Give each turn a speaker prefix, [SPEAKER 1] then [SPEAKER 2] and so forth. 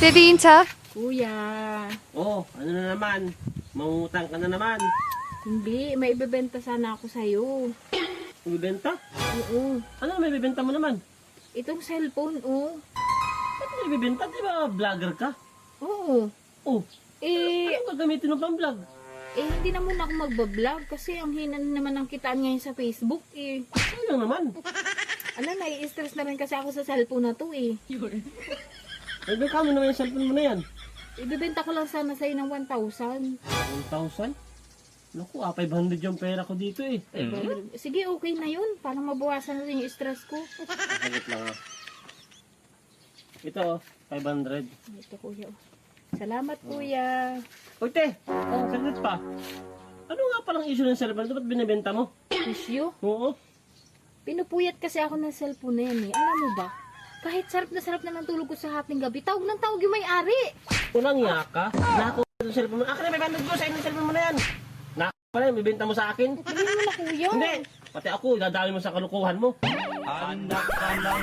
[SPEAKER 1] Bibinta?
[SPEAKER 2] Kuya,
[SPEAKER 3] Oh, ano na naman? Mangutang ka na naman.
[SPEAKER 2] hindi, may ibebenta sana ako sa'yo.
[SPEAKER 3] Bibenta?
[SPEAKER 2] Oo,
[SPEAKER 3] Ano may bibenta mo naman?
[SPEAKER 2] itong cellphone, oh.
[SPEAKER 3] Ba't may bibenta? Di ba vlogger ka?
[SPEAKER 2] Oo.
[SPEAKER 3] Oh,
[SPEAKER 2] Eh,
[SPEAKER 3] ano gagamitin mo pang vlog?
[SPEAKER 2] hindi na muna ako magbablog kasi ang hina na naman ng kitaan ngayon sa Facebook, eh.
[SPEAKER 3] Ano naman?
[SPEAKER 2] Ano, nai-stress na rin kasi ako sa cellphone na to, eh.
[SPEAKER 3] Nagbe ka mo naman yung cellphone mo na yan.
[SPEAKER 2] Ibebenta ko lang sana sa'yo ng 1,000.
[SPEAKER 3] 1,000? Naku, 500 yung pera ko dito eh.
[SPEAKER 2] Sige, okay na yun. Parang mabawasan na rin yung stress ko.
[SPEAKER 3] Saglit lang ah. Ito oh, 500.
[SPEAKER 2] Ito, kuya. Salamat, kuya.
[SPEAKER 3] Uy, te! Saglit pa. Ano nga palang issue ng cellphone? Ito ba't binibenta mo?
[SPEAKER 2] Issue?
[SPEAKER 3] Oo.
[SPEAKER 2] Pinupuyat kasi ako ng cellphone na yan, eh. Alam mo ba? Kahit sarap na ng tulog ko sa hating gabi, tawag ng tawag yung may-ari.
[SPEAKER 3] Unang yaka. Nako yung cellphone mo. Akin na 500 ko sa inyo yung cellphone mo na yan. Nako pala yung bibenta mo sa akin.
[SPEAKER 2] Bilhin mo na, kuya.
[SPEAKER 3] Hindi. Pati ako, dadali mo sa kalukuhan mo.
[SPEAKER 4] Anak ka ng